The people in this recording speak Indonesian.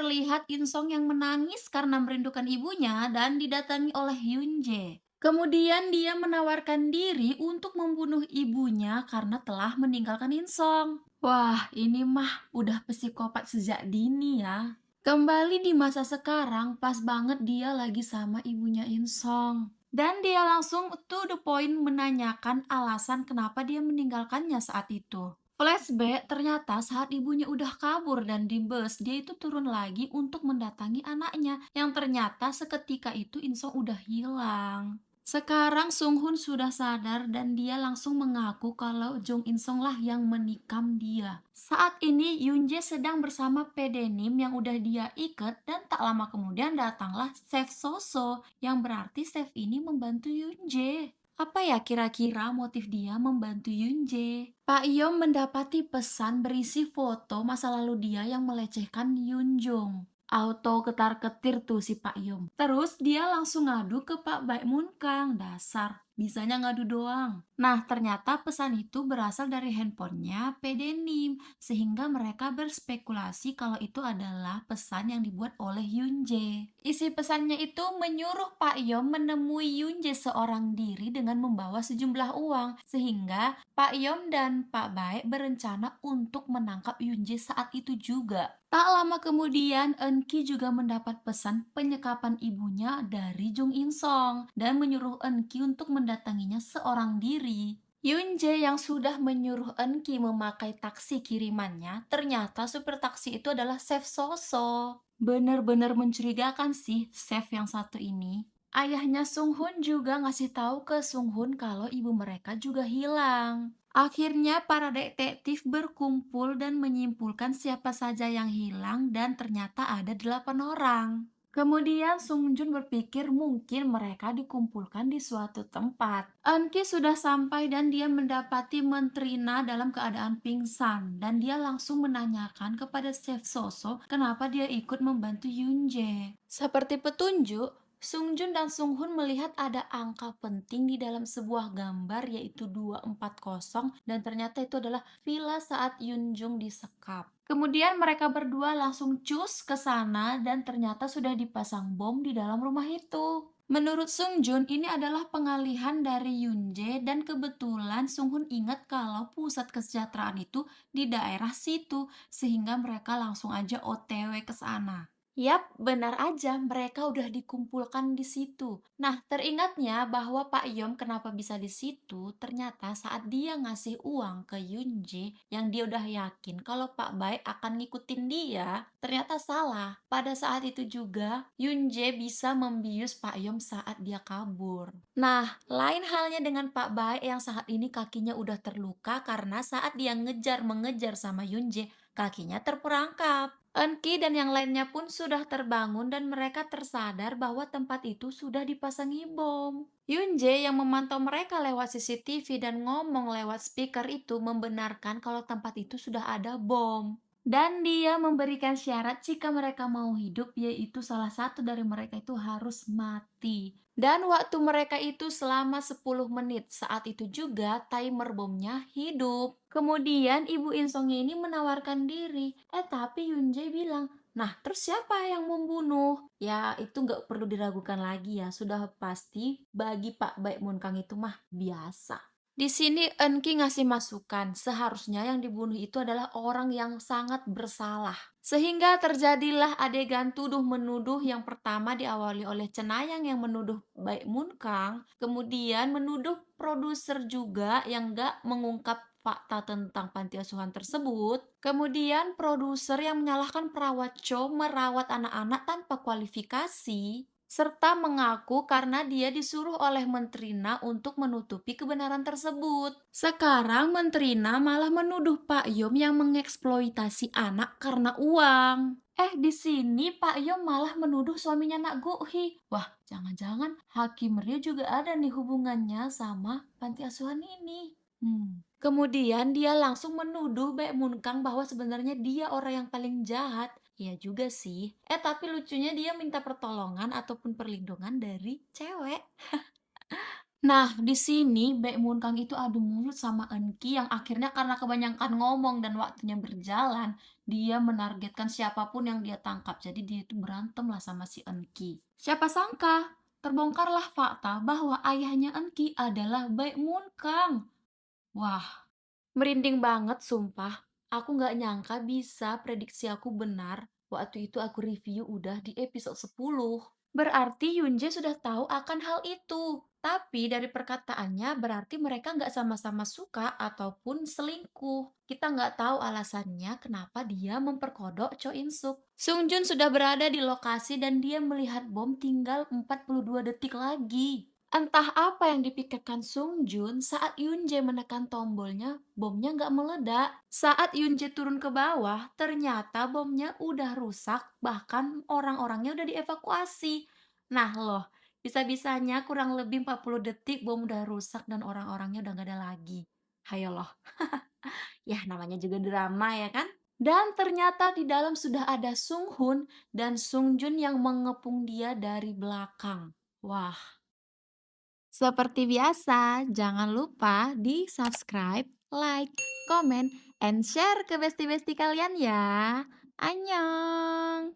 terlihat Insong yang menangis karena merindukan ibunya dan didatangi oleh Yunje. Kemudian dia menawarkan diri untuk membunuh ibunya karena telah meninggalkan Insong. Wah, ini mah udah psikopat sejak dini ya. Kembali di masa sekarang, pas banget dia lagi sama ibunya Insong. Dan dia langsung to the point menanyakan alasan kenapa dia meninggalkannya saat itu. Flashback, ternyata saat ibunya udah kabur dan di bus, dia itu turun lagi untuk mendatangi anaknya, yang ternyata seketika itu Insong udah hilang. Sekarang Sung Hun sudah sadar dan dia langsung mengaku kalau Jung In Song lah yang menikam dia. Saat ini Yoon Jae sedang bersama Pedenim yang udah dia ikat dan tak lama kemudian datanglah Chef Soso yang berarti chef ini membantu Yoon Jae. Apa ya kira-kira motif dia membantu Yoon Jae? Pak Yom mendapati pesan berisi foto masa lalu dia yang melecehkan Yoon Jong. Auto ketar-ketir tuh si Pak Yom. Terus dia langsung ngadu ke Pak Baekmun Kang. Dasar, bisanya ngadu doang. Nah, ternyata pesan itu berasal dari handphonenya Pedenim, sehingga mereka berspekulasi kalau itu adalah pesan yang dibuat oleh Yunje. Isi pesannya itu menyuruh Pak Yom menemui Yunje seorang diri dengan membawa sejumlah uang, sehingga Pak Yom dan Pak Baek berencana untuk menangkap Yunje saat itu juga. Tak lama kemudian, Enki juga mendapat pesan penyekapan ibunya dari Jung In Song dan menyuruh Enki untuk mendatanginya seorang diri. Yoon Jae yang sudah menyuruh Enki memakai taksi kirimannya, ternyata supir taksi itu adalah Chef Soso. Bener-bener mencurigakan sih chef yang satu ini. Ayahnya Sung Hun juga ngasih tahu ke Sung Hun kalau ibu mereka juga hilang. Akhirnya para detektif berkumpul dan menyimpulkan siapa saja yang hilang dan ternyata ada 8 orang. Kemudian Sung Jun berpikir mungkin mereka dikumpulkan di suatu tempat. Eunki sudah sampai dan dia mendapati Menteri Na dalam keadaan pingsan dan dia langsung menanyakan kepada Chef Soso kenapa dia ikut membantu Yoon Jae. Seperti petunjuk, Sung Jun dan Sung Hun melihat ada angka penting di dalam sebuah gambar yaitu 240 dan ternyata itu adalah villa saat Yoon Jung disekap. Kemudian mereka berdua langsung cus ke sana dan ternyata sudah dipasang bom di dalam rumah itu. Menurut Sung Jun, ini adalah pengalihan dari Yoon Jae dan kebetulan Sung Hun ingat kalau pusat kesejahteraan itu di daerah situ sehingga mereka langsung aja OTW ke sana. Yap, benar aja, mereka udah dikumpulkan di situ. Nah, teringatnya bahwa Pak Yom kenapa bisa di situ, ternyata saat dia ngasih uang ke Yunji, yang dia udah yakin kalau Pak Baik akan ngikutin dia, ternyata salah. Pada saat itu juga, Yunje bisa membius Pak Yom saat dia kabur. Nah, lain halnya dengan Pak Baik yang saat ini kakinya udah terluka karena saat dia mengejar sama Yunje, kakinya terperangkap. Enki dan yang lainnya pun sudah terbangun dan mereka tersadar bahwa tempat itu sudah dipasangi bom. Yunje yang memantau mereka lewat CCTV dan ngomong lewat speaker itu membenarkan kalau tempat itu sudah ada bom. Dan dia memberikan syarat jika mereka mau hidup yaitu salah satu dari mereka itu harus mati. Dan waktu mereka itu selama 10 menit. Saat itu juga timer bomnya hidup. Kemudian ibu Insongnya ini menawarkan diri. Tapi Yunjae bilang, nah terus siapa yang membunuh? Ya itu nggak perlu diragukan lagi ya. Sudah pasti bagi Pak Baekmun Kang itu mah biasa. Di sini Enki ngasih masukan, seharusnya yang dibunuh itu adalah orang yang sangat bersalah. Sehingga terjadilah adegan tuduh-menuduh yang pertama diawali oleh Cenayang yang menuduh Baekmun Kang, kemudian menuduh produser juga yang gak mengungkap fakta tentang panti asuhan tersebut, kemudian produser yang menyalahkan perawat Cho merawat anak-anak tanpa kualifikasi, serta mengaku karena dia disuruh oleh Menterina untuk menutupi kebenaran tersebut. Sekarang Menterina malah menuduh Pak Yom yang mengeksploitasi anak karena uang. Di sini Pak Yom malah menuduh suaminya Nak Gohi. Wah, jangan-jangan Hakim Ryu juga ada nih hubungannya sama panti asuhan ini. Kemudian dia langsung menuduh Baek Mun Kang bahwa sebenarnya dia orang yang paling jahat. Iya juga sih. Tapi lucunya dia minta pertolongan ataupun perlindungan dari cewek. Nah, di sini Baek Moon-kang itu adu mulut sama Eunki yang akhirnya karena kebanyakan ngomong dan waktunya berjalan, dia menargetkan siapapun yang dia tangkap. Jadi dia itu berantem lah sama si Eunki. Siapa sangka, terbongkarlah fakta bahwa ayahnya Eunki adalah Baek Moon-kang. Wah, merinding banget sumpah. Aku nggak nyangka bisa prediksi aku benar. Waktu itu aku review udah di episode 10. Berarti Yunje sudah tahu akan hal itu. Tapi dari perkataannya berarti mereka nggak sama-sama suka ataupun selingkuh. Kita nggak tahu alasannya kenapa dia memperkodok Cho In Suk. Sung Jun sudah berada di lokasi dan dia melihat bom tinggal 42 detik lagi. Entah apa yang dipikirkan Sung Jun saat Yoon Jae menekan tombolnya, bomnya nggak meledak. Saat Yoon Jae turun ke bawah, ternyata bomnya udah rusak, bahkan orang-orangnya udah dievakuasi. Nah loh, bisa-bisanya kurang lebih 40 detik bom udah rusak dan orang-orangnya udah nggak ada lagi. Hayo loh, ya namanya juga drama ya kan? Dan ternyata di dalam sudah ada Sung Hoon dan Sung Jun yang mengepung dia dari belakang. Wah, seperti biasa, jangan lupa di-subscribe, like, comment, and share ke besti-besti kalian ya. Annyeong!